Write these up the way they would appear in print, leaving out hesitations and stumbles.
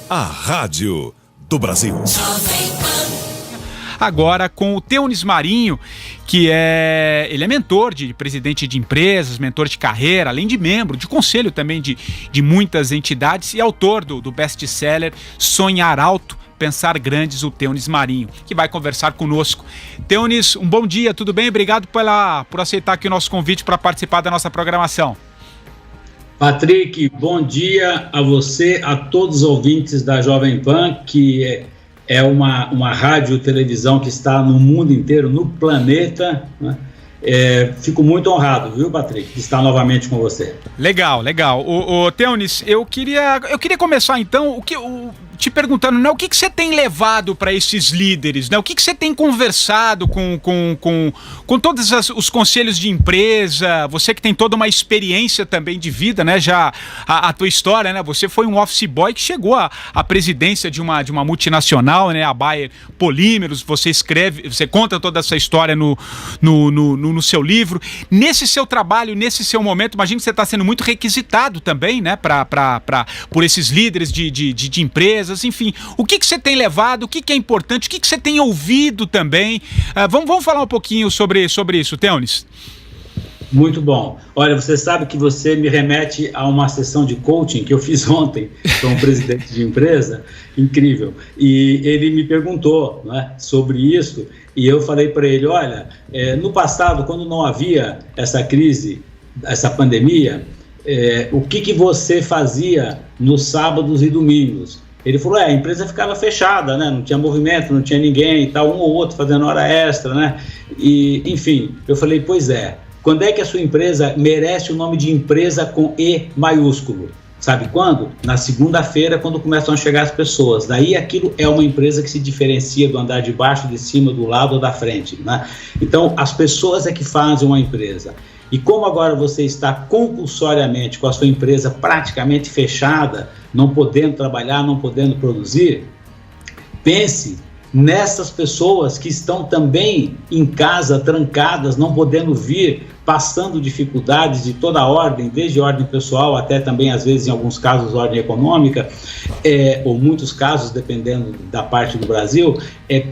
a rádio do Brasil. Agora com o Teunis Marinho, que ele é mentor de presidente de empresas, mentor de carreira, além de membro de conselho também de muitas entidades e autor do best-seller Sonhar Alto, Pensar Grandes, o Teunis Marinho, que vai conversar conosco. Teunis, um bom dia, tudo bem? Obrigado por aceitar aqui o nosso convite para participar da nossa programação. Patrick, bom dia a você, a todos os ouvintes da Jovem Pan, que é uma rádio televisão que está no mundo inteiro, no planeta, né? Fico muito honrado, viu, Patrick, de estar novamente com você. Legal. O Teunis, eu queria começar então te perguntando, né, o que você tem levado para esses líderes, né? O que você tem conversado com todos os conselhos de empresa, você que tem toda uma experiência também de vida, né? Já a tua história, né? Você foi um office boy que chegou à presidência de uma multinacional, né? A Bayer Polímeros, você conta toda essa história no seu livro. Nesse seu trabalho, nesse seu momento, imagino que você está sendo muito requisitado também, né? Por esses líderes de empresas, enfim. O que você tem levado, o que é importante, o que você tem ouvido também? Vamos falar um pouquinho sobre isso, Teunis. Muito bom. Olha, você sabe que você me remete a uma sessão de coaching que eu fiz ontem com um presidente de empresa, incrível, e ele me perguntou, né, sobre isso, e eu falei para ele, olha, no passado, quando não havia essa crise, essa pandemia, o que você fazia nos sábados e domingos? Ele falou, a empresa ficava fechada, né? Não tinha movimento, não tinha ninguém e tal, um ou outro fazendo hora extra, né? E, enfim, eu falei, pois é, quando é que a sua empresa merece o nome de empresa com E maiúsculo? Sabe quando? Na segunda-feira, quando começam a chegar as pessoas. Daí aquilo é uma empresa que se diferencia do andar de baixo, de cima, do lado ou da frente, né? Então, as pessoas é que fazem uma empresa. E como agora você está compulsoriamente com a sua empresa praticamente fechada, não podendo trabalhar, não podendo produzir, pense nessas pessoas que estão também em casa, trancadas, não podendo vir, passando dificuldades de toda ordem, desde ordem pessoal até também, às vezes, em alguns casos, ordem econômica, ou muitos casos, dependendo da parte do Brasil,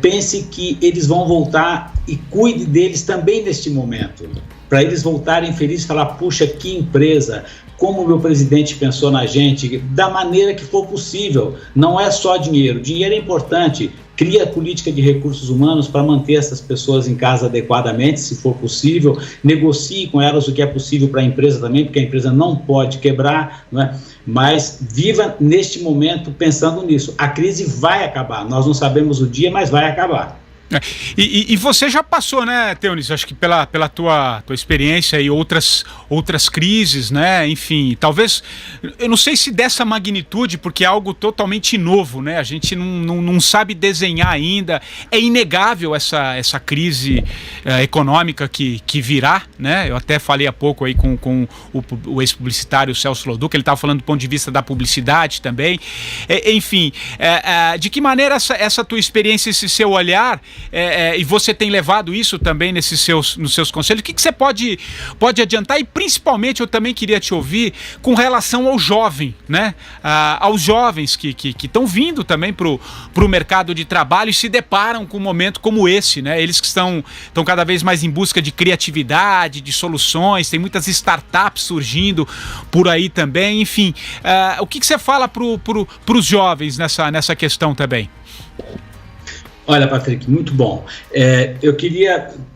pense que eles vão voltar e cuide deles também neste momento, para eles voltarem felizes e falar, puxa, que empresa, como o meu presidente pensou na gente, da maneira que for possível. Não é só dinheiro, dinheiro é importante, cria política de recursos humanos para manter essas pessoas em casa adequadamente, se for possível, negocie com elas o que é possível para a empresa também, porque a empresa não pode quebrar, né? Mas viva neste momento pensando nisso. A crise vai acabar, nós não sabemos o dia, mas vai acabar. E você já passou, né, Teunis, acho que pela tua experiência e outras crises, né, enfim, talvez, eu não sei se dessa magnitude, porque é algo totalmente novo, né, a gente não sabe desenhar ainda, é inegável essa crise econômica que virá, né, eu até falei há pouco aí com o ex-publicitário Celso Loduca, que ele estava falando do ponto de vista da publicidade também, enfim, de que maneira essa tua experiência, esse seu olhar, e você tem levado isso também nos seus conselhos, o que você pode adiantar? E principalmente eu também queria te ouvir com relação ao jovem, né? Aos jovens que estão vindo também para o mercado de trabalho e se deparam com um momento como esse, né? Eles que estão cada vez mais em busca de criatividade, de soluções, tem muitas startups surgindo por aí também, enfim, o que você fala para os jovens nessa questão também? Olha, Patrick, muito bom.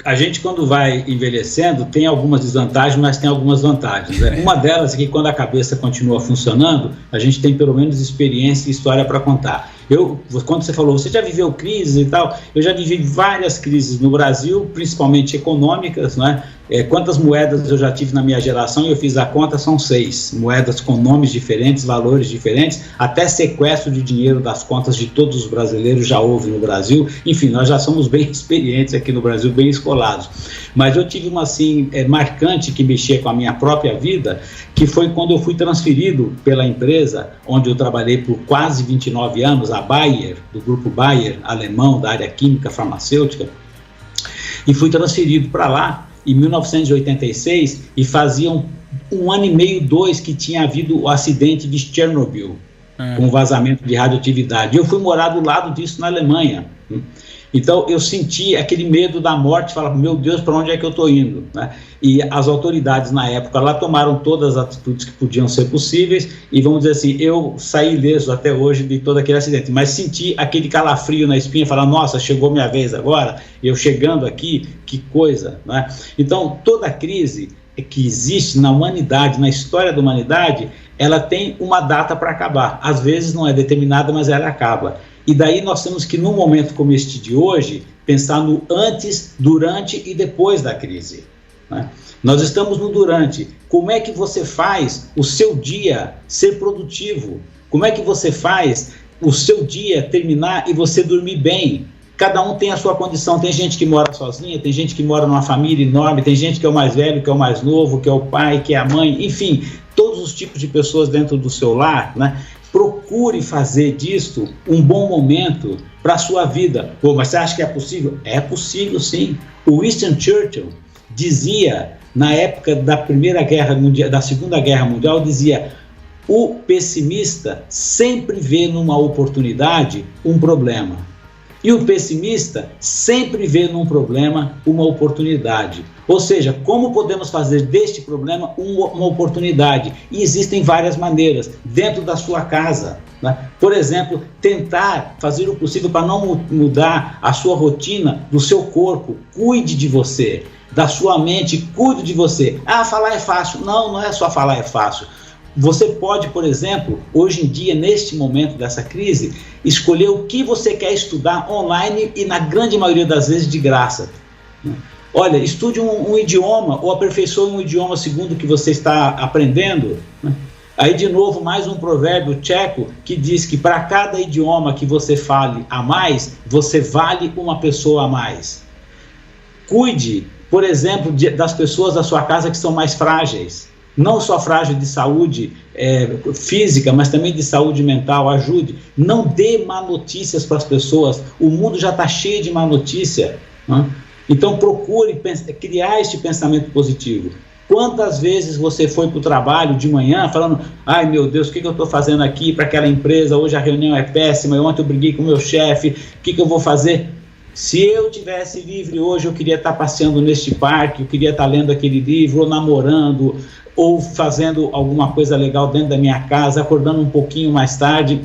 A gente quando vai envelhecendo tem algumas desvantagens, mas tem algumas vantagens, né? Uma delas é que quando a cabeça continua funcionando, a gente tem pelo menos experiência e história para contar. Quando você falou, você já viveu crises e tal, eu já vivi várias crises no Brasil, principalmente econômicas, né? Quantas moedas eu já tive na minha geração, eu fiz a conta, são 6 moedas com nomes diferentes, valores diferentes, até sequestro de dinheiro das contas de todos os brasileiros já houve no Brasil. Enfim, nós já somos bem experientes aqui no Brasil, bem escolados. Mas eu tive uma assim, marcante que mexia com a minha própria vida, que foi quando eu fui transferido pela empresa, onde eu trabalhei por quase 29 anos, a Bayer, do grupo Bayer, alemão, da área química farmacêutica, e fui transferido para lá em 1986, e faziam 1 ano e meio, 2, que tinha havido o acidente de Chernobyl. com vazamento de radioatividade. Eu fui morar do lado disso na Alemanha. Então eu senti aquele medo da morte, falava, meu Deus, para onde é que eu estou indo? Né? E as autoridades na época lá tomaram todas as atitudes que podiam ser possíveis e vamos dizer assim, eu saí ileso até hoje de todo aquele acidente, mas senti aquele calafrio na espinha, falar, nossa, chegou minha vez agora, eu chegando aqui, que coisa, né? Então toda crise que existe na humanidade, na história da humanidade, ela tem uma data para acabar, às vezes não é determinada, mas ela acaba. E daí nós temos que, num momento como este de hoje, pensar no antes, durante e depois da crise. Né? Nós estamos no durante. Como é que você faz o seu dia ser produtivo? Como é que você faz o seu dia terminar e você dormir bem? Cada um tem a sua condição. Tem gente que mora sozinha, tem gente que mora numa família enorme, tem gente que é o mais velho, que é o mais novo, que é o pai, que é a mãe, enfim, todos os tipos de pessoas dentro do seu lar, né? Procure fazer disto um bom momento para a sua vida. Pô, mas você acha que é possível? É possível, sim. O Winston Churchill dizia, na época da Primeira Guerra Mundial, da Segunda Guerra Mundial, dizia, o pessimista sempre vê numa oportunidade um problema. E o pessimista sempre vê num problema uma oportunidade. Ou seja, como podemos fazer deste problema uma oportunidade? E existem várias maneiras, dentro da sua casa. Né? Por exemplo, tentar fazer o possível para não mudar a sua rotina do seu corpo. Cuide de você, da sua mente, cuide de você. Ah, falar é fácil. Não, não é só falar é fácil. Você pode, por exemplo, hoje em dia, neste momento dessa crise, escolher o que você quer estudar online e, na grande maioria das vezes, de graça. Olha, estude um idioma ou aperfeiçoe um idioma segundo o que você está aprendendo. Aí, de novo, mais um provérbio tcheco que diz que para cada idioma que você fale a mais, você vale uma pessoa a mais. Cuide, por exemplo, das pessoas da sua casa que são mais frágeis. Não só frágil de saúde física, mas também de saúde mental, ajude. Não dê má notícias para as pessoas, o mundo já está cheio de má notícia. Né? Então procure criar este pensamento positivo. Quantas vezes você foi para o trabalho de manhã falando, ai meu Deus, o que eu estou fazendo aqui para aquela empresa, hoje a reunião é péssima, ontem eu briguei com o meu chefe, o que eu vou fazer? Se eu tivesse livre hoje, eu queria estar passeando neste parque, eu queria estar lendo aquele livro, ou namorando, ou fazendo alguma coisa legal dentro da minha casa, acordando um pouquinho mais tarde.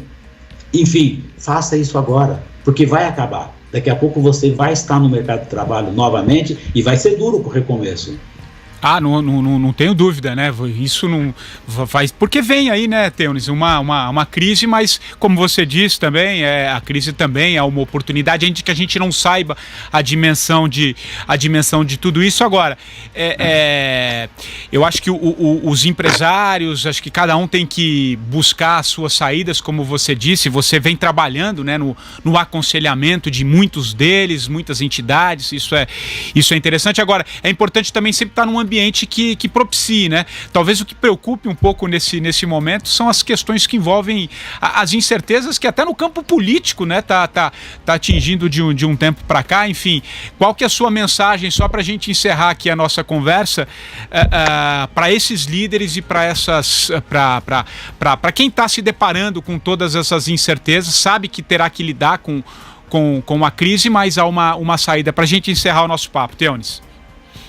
Enfim, faça isso agora, porque vai acabar. Daqui a pouco você vai estar no mercado de trabalho novamente e vai ser duro o recomeço. Ah, não tenho dúvida, né? Isso não faz. Porque vem aí, né, Teunis, uma crise, mas como você disse também, a crise também é uma oportunidade, que a gente não saiba a dimensão de tudo isso. Agora, eu acho que os empresários, acho que cada um tem que buscar as suas saídas, como você disse, você vem trabalhando, né, no aconselhamento de muitos deles, muitas entidades, isso é interessante. Agora, é importante também sempre estar num ambiente que propicie, né? Talvez o que preocupe um pouco nesse momento são as questões que envolvem as incertezas que até no campo político, né, tá atingindo de um tempo para cá. Enfim, qual que é a sua mensagem, só para a gente encerrar aqui a nossa conversa, para esses líderes e para quem está se deparando com todas essas incertezas, sabe que terá que lidar com a crise, mas há uma saída, para a gente encerrar o nosso papo, Teunis?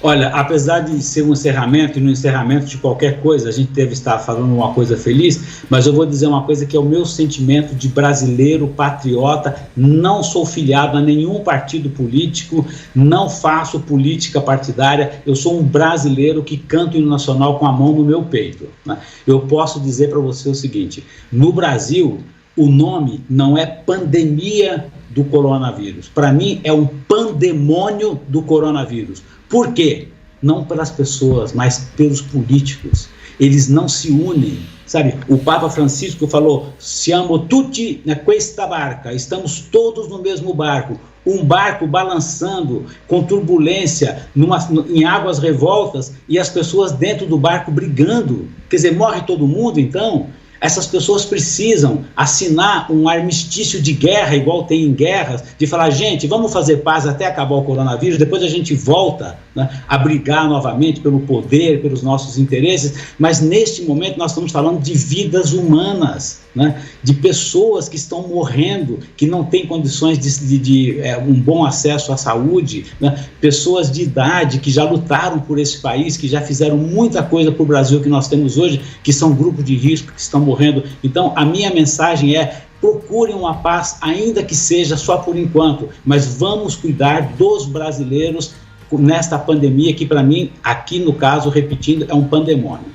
Olha, apesar de ser um encerramento, e no encerramento de qualquer coisa, a gente deve estar falando uma coisa feliz, mas eu vou dizer uma coisa que é o meu sentimento de brasileiro, patriota. Não sou filiado a nenhum partido político, não faço política partidária, eu sou um brasileiro que canta o hino nacional com a mão no meu peito. Né? Eu posso dizer para você o seguinte, no Brasil, o nome não é pandemia do coronavírus, para mim é um pandemônio do coronavírus. Por quê? Não pelas pessoas, mas pelos políticos. Eles não se unem, sabe? O Papa Francisco falou, siamo tutti na questa barca, estamos todos no mesmo barco. Um barco balançando com turbulência em águas revoltas e as pessoas dentro do barco brigando. Quer dizer, morre todo mundo então? Essas pessoas precisam assinar um armistício de guerra, igual tem em guerras, de falar, gente, vamos fazer paz até acabar o coronavírus, depois a gente volta, né, a brigar novamente pelo poder, pelos nossos interesses, mas neste momento nós estamos falando de vidas humanas. né, de pessoas que estão morrendo, que não têm condições de um bom acesso à saúde, né, pessoas de idade que já lutaram por esse país, que já fizeram muita coisa para o Brasil que nós temos hoje, que são grupos de risco, que estão morrendo. Então, a minha mensagem é: procurem uma paz, ainda que seja só por enquanto, mas vamos cuidar dos brasileiros nesta pandemia que, para mim, aqui no caso, repetindo, é um pandemônio.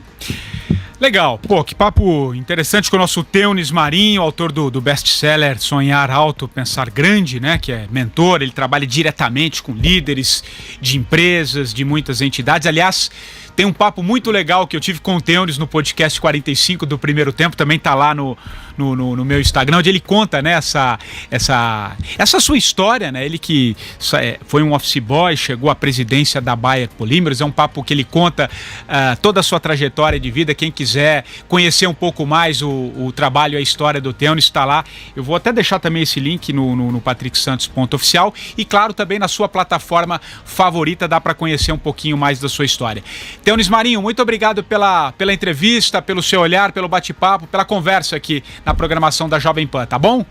Legal, pô, que papo interessante com o nosso Teunis Marinho, autor do best-seller Sonhar Alto, Pensar Grande, né, que é mentor, ele trabalha diretamente com líderes de empresas, de muitas entidades. Aliás, tem um papo muito legal que eu tive com o Teunis no podcast 45 do Primeiro Tempo, também tá lá no meu Instagram, onde ele conta, né, essa sua história, né, ele que foi um office boy, chegou à presidência da Bayer Polímeros. É um papo que ele conta toda a sua trajetória de vida. Quem quiser conhecer um pouco mais o trabalho e a história do Teunis, está lá. Eu vou até deixar também esse link no patricksantos.oficial e, claro, também na sua plataforma favorita dá para conhecer um pouquinho mais da sua história. Teunis Marinho, muito obrigado pela entrevista, pelo seu olhar, pelo bate-papo, pela conversa aqui na programação da Jovem Pan, tá bom?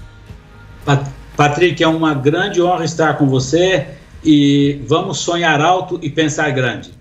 Patrick, é uma grande honra estar com você e vamos sonhar alto e pensar grande.